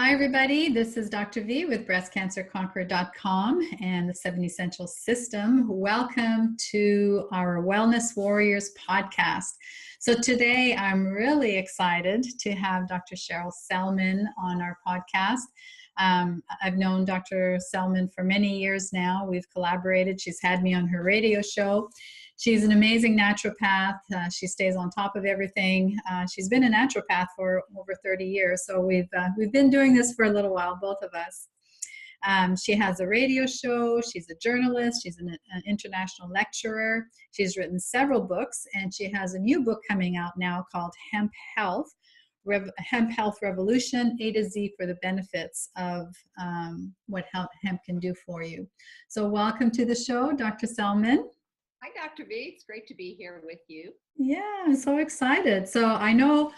Hi, everybody. This is Dr. V with BreastCancerConqueror.com and the 7 Essential System. Welcome to our Wellness Warriors podcast. So today I'm really excited to have Dr. Cheryl Sellman on our podcast. I've known Dr. Sellman for many years now. We've collaborated. She's had me on her radio show. She's an amazing naturopath. She stays on top of everything. She's been a naturopath for over 30 years, so we've been doing this for a little while, both of us. She has a radio show. She's a journalist. She's an international lecturer. She's written several books, and she has a new book coming out now called Hemp Health. Hemp Health Revolution, A to Z for the benefits of what hemp can do for you. So welcome to the show, Dr. Sellman. Hi, Dr. V. It's great to be here with you. Yeah, I'm so excited. So I know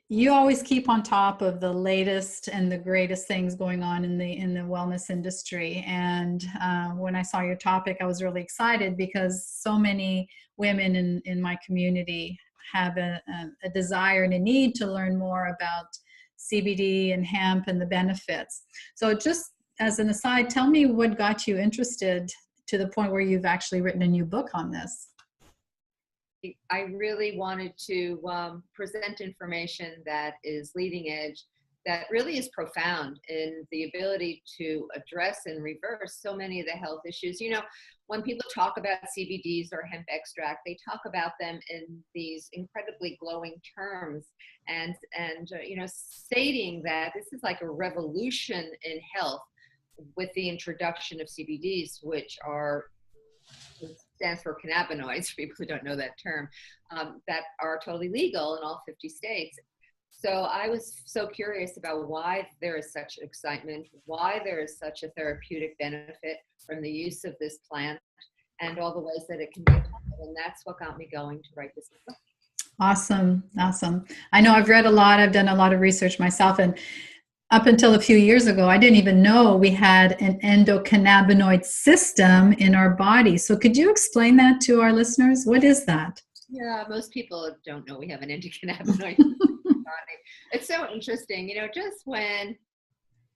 you always keep on top of the latest and the greatest things going on in the wellness industry. And when I saw your topic, I was really excited because so many women in my community have a desire and a need to learn more about CBD and hemp and the benefits. So just as an aside, tell me what got you interested to the point where you've actually written a new book on this. I really wanted to present information that is leading edge, that really is profound in the ability to address and reverse so many of the health issues. You know, when people talk about CBDs or hemp extract, they talk about them in these incredibly glowing terms and you know, stating that this is like a revolution in health with the introduction of CBDs, which stands for cannabinoids, for people who don't know that term, that are totally legal in all 50 states. So I was so curious about why there is such excitement, why there is such a therapeutic benefit from the use of this plant, and all the ways that it can be applied. And that's what got me going to write this book. Awesome. I know I've read a lot. I've done a lot of research myself, and up until a few years ago, I didn't even know we had an endocannabinoid system in our body. So could you explain that to our listeners? What is that? Yeah, most people don't know we have an endocannabinoid system in our body. It's so interesting, you know, just when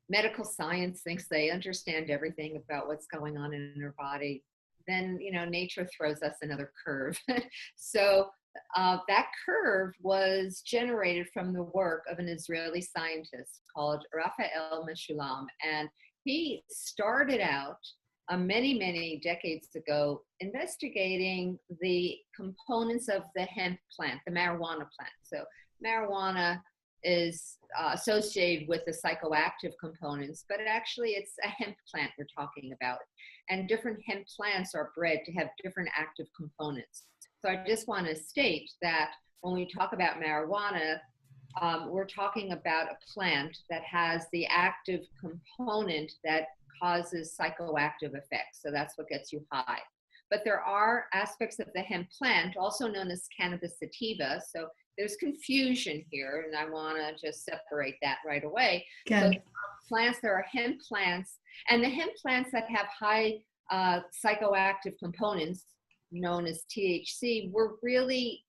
medical science thinks they understand everything about what's going on in our body, then, you know, nature throws us another curve. So that curve was generated from the work of an Israeli scientist called Raphael Meshulam, and he started out many decades ago investigating the components of the hemp plant, the marijuana plant. So marijuana is associated with the psychoactive components, but it's a hemp plant we're talking about. And different hemp plants are bred to have different active components. So I just want to state that when we talk about marijuana, we're talking about a plant that has the active component that causes psychoactive effects. So that's what gets you high. But there are aspects of the hemp plant, also known as cannabis sativa. So there's confusion here, and I want to just separate that right away. Good. So there are hemp plants, and the hemp plants that have high psychoactive components, known as THC, were really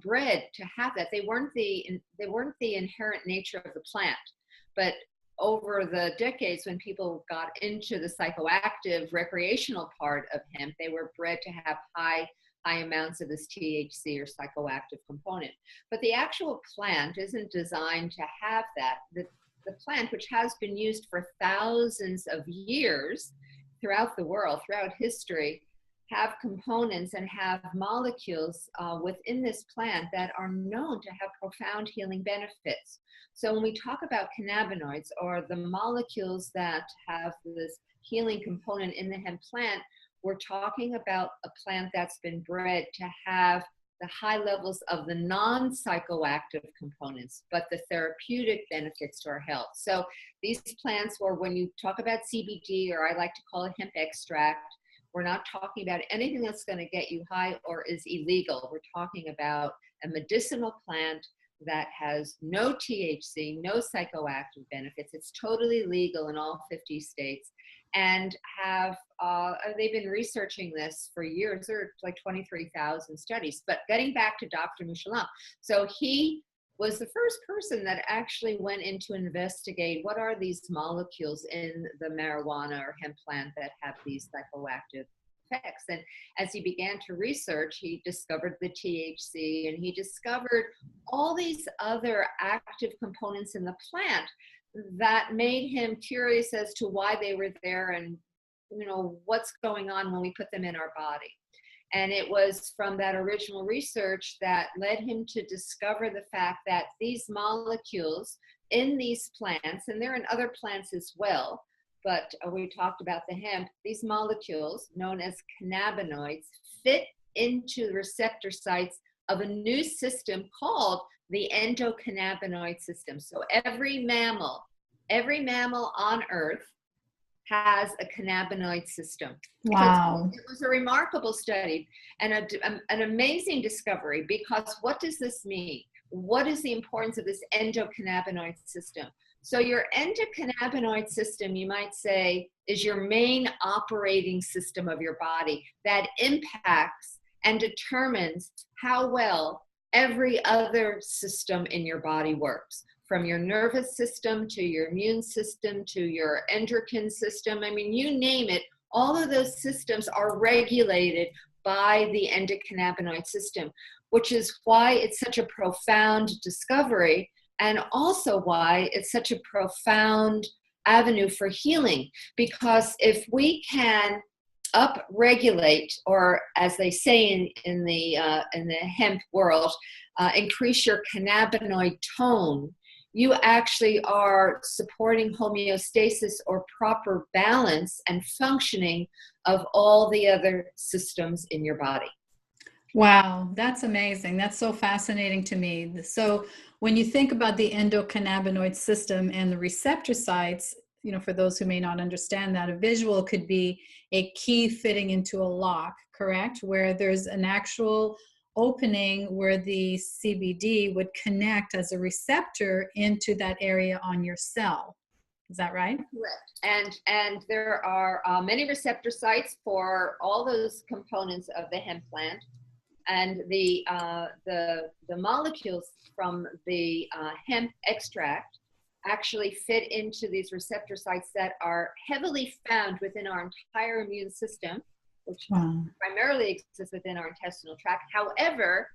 bred to have that. They weren't the inherent nature of the plant, but over the decades, when people got into the psychoactive recreational part of hemp, they were bred to have high amounts of this THC or psychoactive component. But the actual plant isn't designed to have that. The plant, which has been used for thousands of years throughout the world, throughout history, have components and have molecules within this plant that are known to have profound healing benefits. So when we talk about cannabinoids, or the molecules that have this healing component in the hemp plant, we're talking about a plant that's been bred to have the high levels of the non-psychoactive components, but the therapeutic benefits to our health. So these plants, or when you talk about CBD, or I like to call it hemp extract, we're not talking about anything that's going to get you high or is illegal. We're talking about a medicinal plant that has no THC, no psychoactive benefits. It's totally legal in all 50 states, and they've been researching this for years. There are like 23,000 studies. But getting back to Dr. Meshulam, so he was the first person that actually went in to investigate what are these molecules in the marijuana or hemp plant that have these psychoactive effects. And as he began to research, he discovered the THC, and he discovered all these other active components in the plant that made him curious as to why they were there and, you know, what's going on when we put them in our body. And it was from that original research that led him to discover the fact that these molecules in these plants, and they're in other plants as well, but we talked about the hemp, these molecules known as cannabinoids fit into the receptor sites of a new system called the endocannabinoid system. So every mammal on Earth has a cannabinoid system. Wow. So it was a remarkable study and an amazing discovery, because what does this mean? What is the importance of this endocannabinoid system? So your endocannabinoid system, you might say, is your main operating system of your body that impacts and determines how well every other system in your body works. From your nervous system to your immune system to your endocrine system. I mean, you name it, all of those systems are regulated by the endocannabinoid system, which is why it's such a profound discovery, and also why it's such a profound avenue for healing. Because if we can upregulate, or as they say in the hemp world, increase your cannabinoid tone, you actually are supporting homeostasis or proper balance and functioning of all the other systems in your body. Wow, that's amazing. That's so fascinating to me. So when you think about the endocannabinoid system and the receptor sites, you know, for those who may not understand that, a visual could be a key fitting into a lock, correct? Where there's an actual opening where the CBD would connect as a receptor into that area on your cell. Is that right? Correct. And there are many receptor sites for all those components of the hemp plant, and the molecules from the hemp extract actually fit into these receptor sites that are heavily found within our entire immune system, which primarily exists within our intestinal tract. However,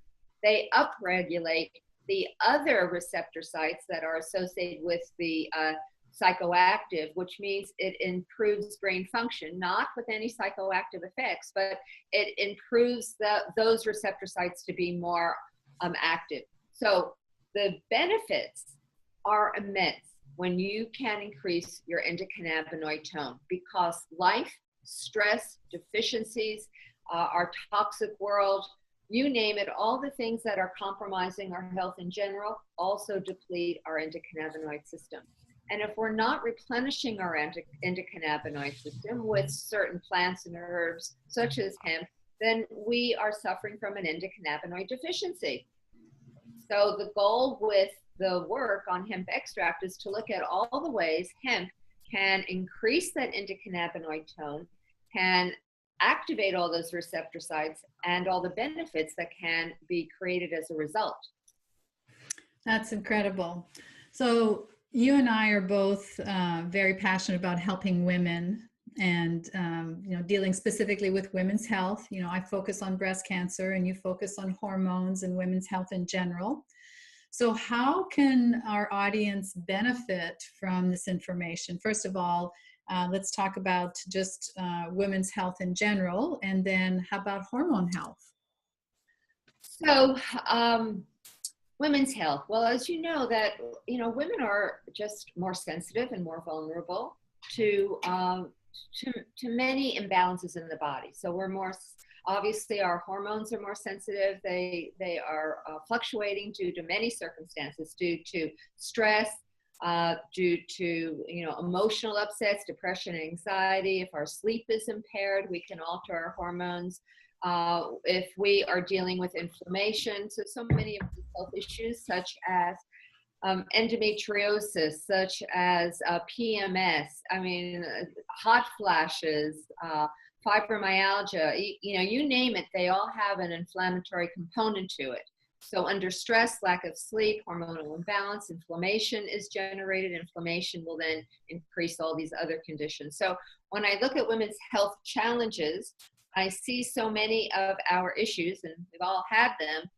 they upregulate the other receptor sites that are associated with the psychoactive, which means it improves brain function, not with any psychoactive effects, but it improves those receptor sites to be more active. So the benefits are immense when you can increase your endocannabinoid tone, because life, stress, deficiencies, our toxic world, you name it, all the things that are compromising our health in general also deplete our endocannabinoid system. And if we're not replenishing our endocannabinoid system with certain plants and herbs, such as hemp, then we are suffering from an endocannabinoid deficiency. So the goal with the work on hemp extract is to look at all the ways hemp can increase that endocannabinoid tone, can activate all those receptor sites, and all the benefits that can be created as a result. That's incredible. So you and I are both very passionate about helping women and you know, dealing specifically with women's health. You know, I focus on breast cancer and you focus on hormones and women's health in general. So how can our audience benefit from this information? First of all, let's talk about just women's health in general, and then how about hormone health? So women's health. Well, as you know, that, you know, women are just more sensitive and more vulnerable to many imbalances in the body. So we're more, obviously our hormones are more sensitive. They are fluctuating due to many circumstances, due to stress, due to, you know, emotional upsets, depression, anxiety. If our sleep is impaired, we can alter our hormones. If we are dealing with inflammation, so many of these health issues, such as endometriosis, such as PMS, I mean, hot flashes, fibromyalgia, you know, you name it, they all have an inflammatory component to it. So under stress, lack of sleep, hormonal imbalance, inflammation is generated. Inflammation will then increase all these other conditions. So when I look at women's health challenges, I see so many of our issues, and we've all had them,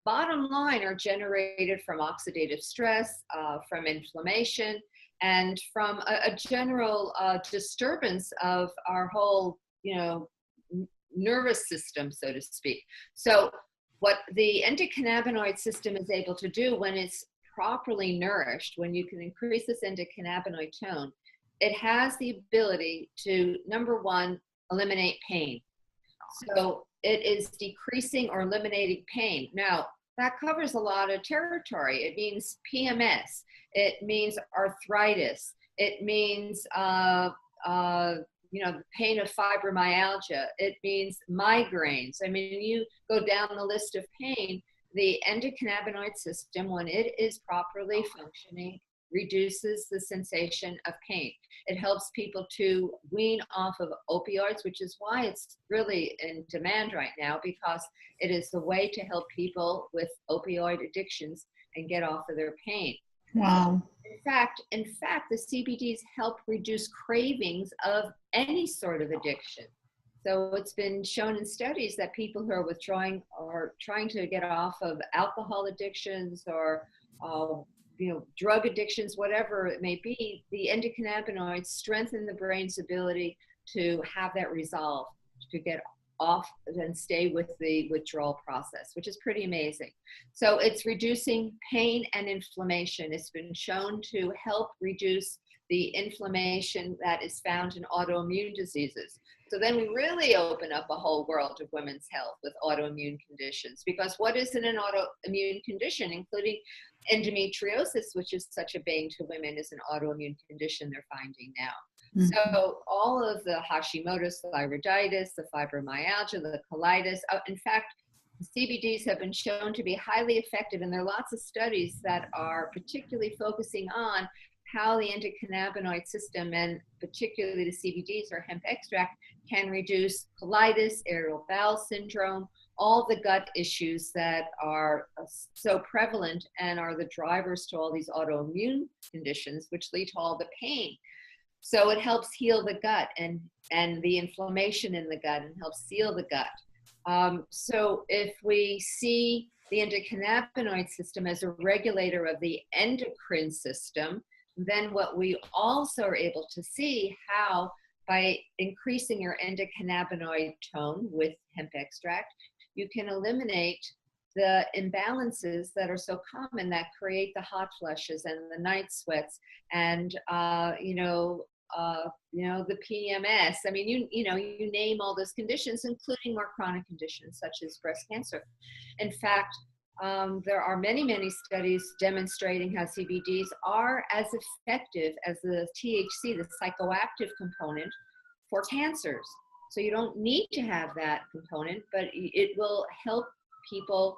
bottom line are generated from oxidative stress, from inflammation, and from a general disturbance of our whole, nervous system, so to speak. So what the endocannabinoid system is able to do when it's properly nourished, when you can increase this endocannabinoid tone, it has the ability to, number one, eliminate pain. So it is decreasing or eliminating pain. Now, that covers a lot of territory. It means PMS. It means arthritis. It means, the pain of fibromyalgia. It means migraines. I mean, you go down the list of pain, the endocannabinoid system, when it is properly functioning, reduces the sensation of pain. It helps people to wean off of opioids, which is why it's really in demand right now, because it is the way to help people with opioid addictions and get off of their pain. Wow. In fact, the CBDs help reduce cravings of any sort of addiction. So it's been shown in studies that people who are withdrawing or trying to get off of alcohol addictions or drug addictions, whatever it may be, the endocannabinoids strengthen the brain's ability to have that resolve, to get off and stay with the withdrawal process, which is pretty amazing. So it's reducing pain and inflammation. It's been shown to help reduce the inflammation that is found in autoimmune diseases. So then we really open up a whole world of women's health with autoimmune conditions, because what isn't an autoimmune condition, including endometriosis, which is such a bane to women, is an autoimmune condition they're finding now. Mm-hmm. So all of the Hashimoto's thyroiditis, the fibromyalgia, the colitis, in fact, CBDs have been shown to be highly effective, and there are lots of studies that are particularly focusing on how the endocannabinoid system, and particularly the CBDs or hemp extract, can reduce colitis, irritable bowel syndrome, all the gut issues that are so prevalent and are the drivers to all these autoimmune conditions, which lead to all the pain. So it helps heal the gut and the inflammation in the gut, and helps seal the gut. So if we see the endocannabinoid system as a regulator of the endocrine system, then what we also are able to see how by increasing your endocannabinoid tone with hemp extract, you can eliminate the imbalances that are so common that create the hot flushes and the night sweats and the PMS. I mean, you name all those conditions, including more chronic conditions such as breast cancer. In fact, there are many, many studies demonstrating how CBDs are as effective as the THC, the psychoactive component, for cancers. So you don't need to have that component, but it will help people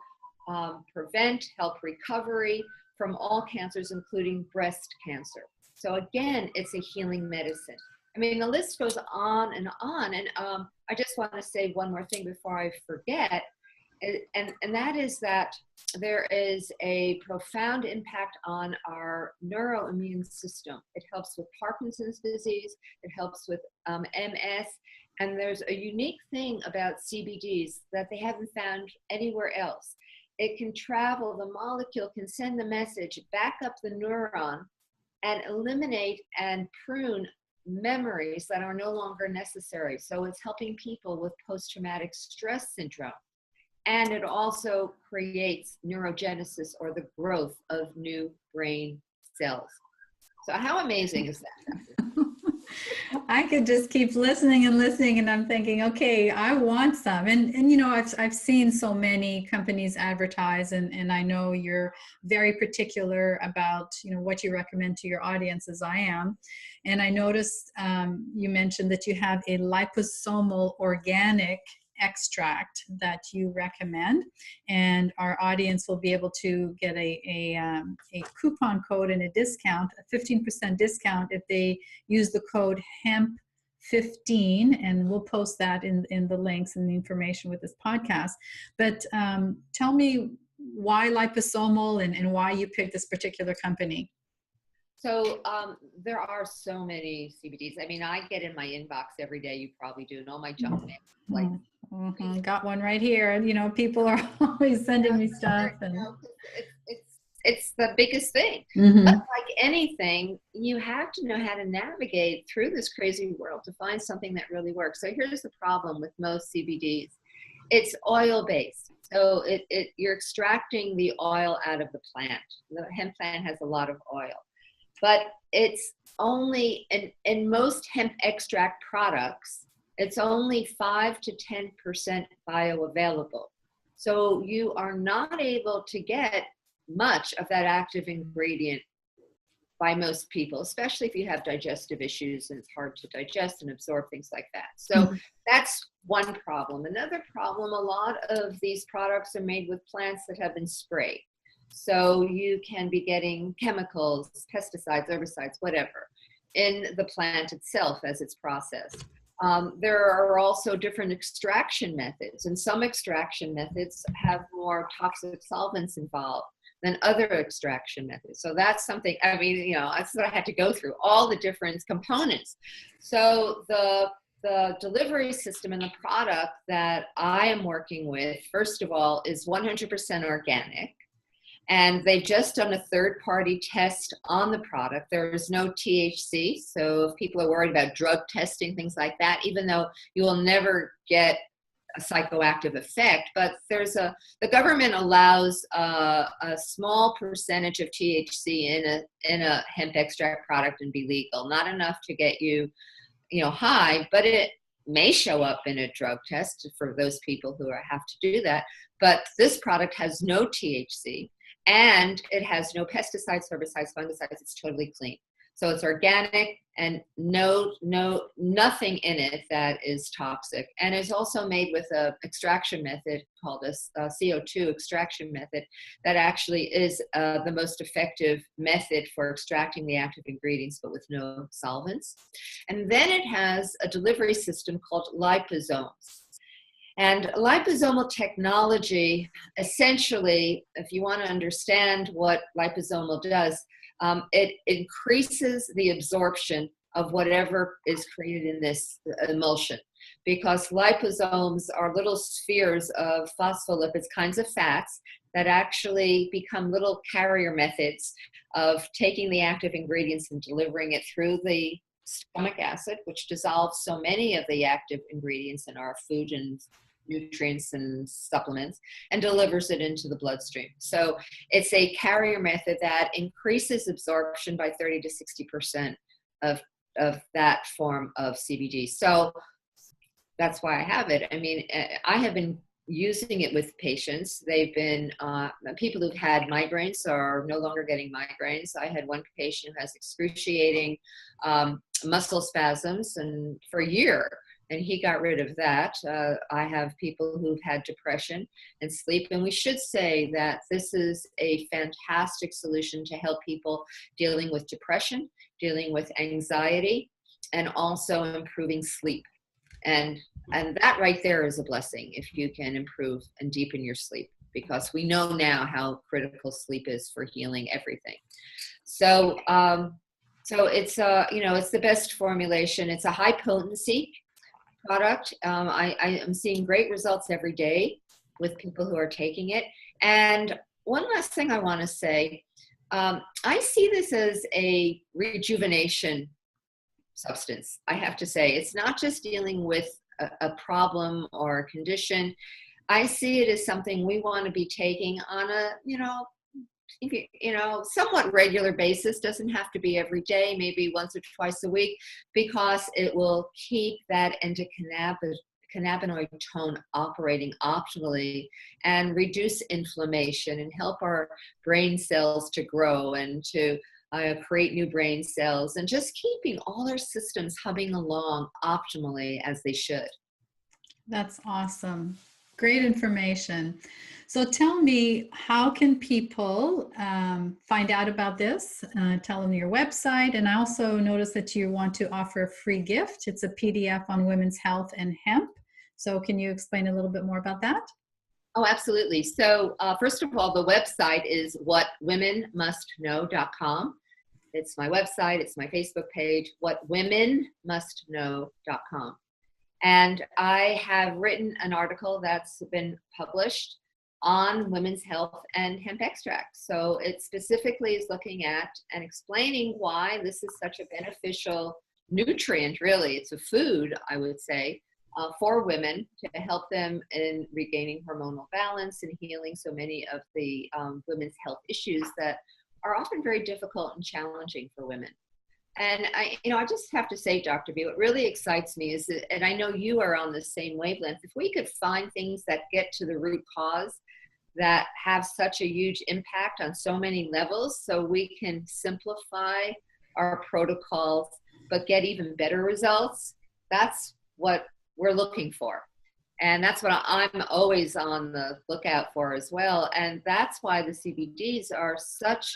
help recovery from all cancers, including breast cancer. So again, it's a healing medicine. I mean, the list goes on, and I just want to say one more thing before I forget, and that is that there is a profound impact on our neuroimmune system. It helps with Parkinson's disease, it helps with MS, and there's a unique thing about CBDs that they haven't found anywhere else. It can travel, the molecule can send the message back up the neuron and eliminate and prune memories that are no longer necessary. So it's helping people with post-traumatic stress syndrome. And it also creates neurogenesis, or the growth of new brain cells. So how amazing is that? I could just keep listening and listening, and I'm thinking, okay, I want some. And I've seen so many companies advertise, and I know you're very particular about what you recommend to your audience, as I am. And I noticed you mentioned that you have a liposomal organic extract that you recommend, and our audience will be able to get a coupon code and a discount, a 15% discount if they use the code HEMP 15, and we'll post that in the links and the information with this podcast. But tell me why liposomal and why you picked this particular company. So there are so many CBDs. I mean, I get in my inbox every day. You probably do, and all my junk mail. Like, got one right here. And, you know, people are always sending me stuff. And you know, it's the biggest thing. Mm-hmm. But like anything, you have to know how to navigate through this crazy world to find something that really works. So here's the problem with most CBDs. It's oil-based. So you're extracting the oil out of the plant. The hemp plant has a lot of oil. But it's only, in most hemp extract products, it's only 5 to 10% bioavailable. So you are not able to get much of that active ingredient by most people, especially if you have digestive issues and it's hard to digest and absorb things like that. So that's one problem. Another problem, a lot of these products are made with plants that have been sprayed. So you can be getting chemicals, pesticides, herbicides, whatever, in the plant itself as it's processed. There are also different extraction methods, and some extraction methods have more toxic solvents involved than other extraction methods. So that's something, I mean, you know, that's what I had to go through, all the different components. So the delivery system and the product that I am working with, first of all, is 100% organic. And they've just done a third-party test on the product. There is no THC. So if people are worried about drug testing, things like that, even though you will never get a psychoactive effect, but the government allows a small percentage of THC in a hemp extract product and be legal. Not enough to get you, you know, high, but it may show up in a drug test for those people who have to do that. But this product has no THC. And it has no pesticides, herbicides, fungicides. It's totally clean. So it's organic and nothing in it that is toxic. And it's also made with an extraction method called a CO2 extraction method that actually is the most effective method for extracting the active ingredients, but with no solvents. And then it has a delivery system called liposomes. And liposomal technology, essentially, if you want to understand what liposomal does, it increases the absorption of whatever is created in this emulsion. Because liposomes are little spheres of phospholipids, kinds of fats, that actually become little carrier methods of taking the active ingredients and delivering it through the stomach acid, which dissolves so many of the active ingredients in our food and nutrients and supplements, and delivers it into the bloodstream. So it's a carrier method that increases absorption by 30 to 60% of that form of CBD. So that's why I have it. I mean, I have been using it with patients. They've been, people who've had migraines are no longer getting migraines. I had one patient who has excruciating muscle spasms and for a year, and he got rid of that. I have people who've had depression and sleep, and we should say that this is a fantastic solution to help people dealing with depression, dealing with anxiety, and also improving sleep. And that right there is a blessing if you can improve and deepen your sleep, because we know now how critical sleep is for healing everything. So it's it's the best formulation. It's a high potency product. I am seeing great results every day with people who are taking it. And one last thing I want to say, I see this as a rejuvenation substance. I have to say, it's not just dealing with a problem or a condition. I see it as something we want to be taking on a, somewhat regular basis. Doesn't have to be every day, maybe once or twice a week, because it will keep that endocannabinoid tone operating optimally and reduce inflammation and help our brain cells to grow and to create new brain cells, and just keeping all our systems humming along optimally as they should. That's awesome. Great information. So tell me, how can people find out about this? Tell them your website. And I also noticed that you want to offer a free gift. It's a PDF on women's health and hemp. So can you explain a little bit more about that? Oh, absolutely. So first of all, the website is whatwomenmustknow.com. It's my website. It's my Facebook page, whatwomenmustknow.com. And I have written an article that's been published on women's health and hemp extracts. So it specifically is looking at and explaining why this is such a beneficial nutrient, really. It's a food, I would say, for women to help them in regaining hormonal balance and healing so many of the women's health issues that are often very difficult and challenging for women. And I just have to say, Dr. V, what really excites me is that, and I know you are on the same wavelength, if we could find things that get to the root cause that have such a huge impact on so many levels, so we can simplify our protocols, but get even better results, that's what we're looking for. And that's what I'm always on the lookout for as well. And that's why the CBDs are such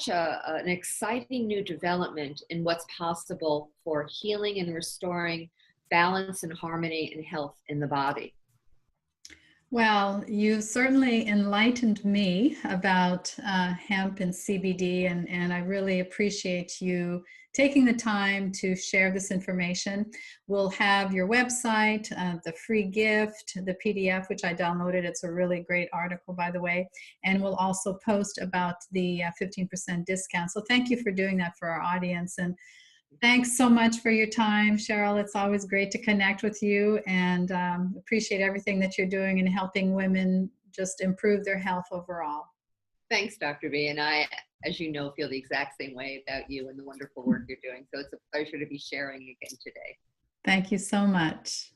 an exciting new development in what's possible for healing and restoring balance and harmony and health in the body. Well, you certainly enlightened me about hemp and CBD, and I really appreciate you taking the time to share this information. We'll have your website, the free gift, the PDF, which I downloaded. It's a really great article, by the way. And we'll also post about the 15% discount. So thank you for doing that for our audience. And thanks so much for your time, Cheryl. It's always great to connect with you, and appreciate everything that you're doing in helping women just improve their health overall. Thanks, Dr. V. And I, as you know, feel the exact same way about you and the wonderful work you're doing. So it's a pleasure to be sharing again today. Thank you so much.